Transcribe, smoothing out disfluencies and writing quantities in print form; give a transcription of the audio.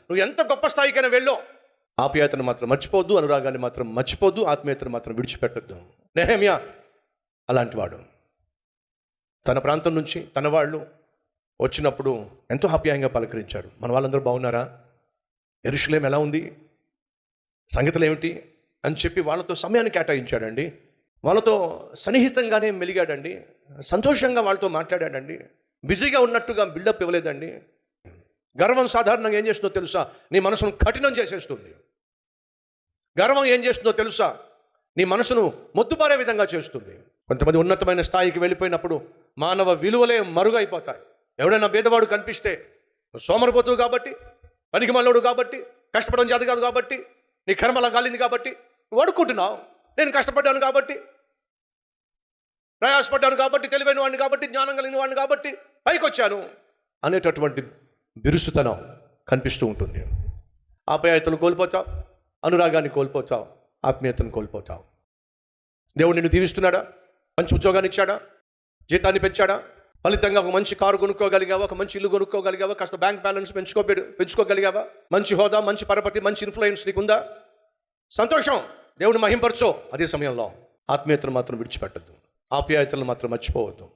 నువ్వు ఎంత గొప్ప స్థాయికైనా వెళ్ళో, ఆప్యాయతను మాత్రం మర్చిపోద్దు, అనురాగాన్ని మాత్రం మర్చిపోద్దు, ఆత్మీయతను మాత్రం విడిచిపెట్టద్దు. నెహెమ్యా అలాంటి వాడు. తన ప్రాంతం నుంచి తన వాళ్ళు వచ్చినప్పుడు ఎంతో ఆప్యాయంగా పలకరించాడు. మన వాళ్ళందరూ బాగున్నారా, యెరూషలేము ఎలా ఉంది, సంగతులు ఏమిటి అని చెప్పి వాళ్ళతో సమయాన్ని కేటాయించాడండి. వాళ్ళతో సన్నిహితంగానే మెలిగాడండి. సంతోషంగా వాళ్ళతో మాట్లాడాడండి. బిజీగా ఉన్నట్టుగా బిల్డప్ ఇవ్వలేదండి. గర్వం సాధారణంగా ఏం చేస్తుందో తెలుసా? నీ మనసును కఠినం చేసేస్తుంది. గర్వం ఏం చేస్తుందో తెలుసా? నీ మనసును మొద్దుబారే విధంగా చేస్తుంది. కొంతమంది ఉన్నతమైన స్థాయికి వెళ్ళిపోయినప్పుడు మానవ విలువలే మరుగైపోతాయి. ఎవడైనా పేదవాడు కనిపిస్తే సోమరిపోతువు కాబట్టి, పనికి మల్లోడు కాబట్టి, కష్టపడడం చేత కాదు కాబట్టి, నీ కర్మ అలా కాలింది కాబట్టి నువ్వు అడుక్కుంటున్నావు. నేను కష్టపడ్డాను కాబట్టి, ప్రయాసపడ్డాను కాబట్టి, తెలివైన వాడిని కాబట్టి, జ్ఞానం కలిగిన వాడిని కాబట్టి పైకి వచ్చాను అనేటటువంటి బిరుసుతనం కనిపిస్తూ ఉంటుంది. ఆప్యాయతను కోల్పోతావు, అనురాగాన్ని కోల్పోతావు, ఆత్మీయతను కోల్పోతావు. దేవుడు నిన్ను దీవిస్తున్నాడా? మంచి ఉద్యోగాన్ని ఇచ్చాడా? జీతాన్ని పెంచాడా? ఫలితంగా ఒక మంచి కారు కొనుక్కోగలిగావా? ఒక మంచి ఇల్లు కొనుక్కోగలిగావా? కాస్త బ్యాంక్ బ్యాలెన్స్ పెంచుకోగలిగావా? మంచి హోదా, మంచి పరపతి, మంచి ఇన్ఫ్లుయెన్స్ నీకుందా? సంతోషం, దేవుని మహింపరచో. అదే సమయంలో ఆత్మీయతను మాత్రం విడిచిపెట్టద్దు, ఆప్యాయతలను మాత్రం మర్చిపోవద్దు.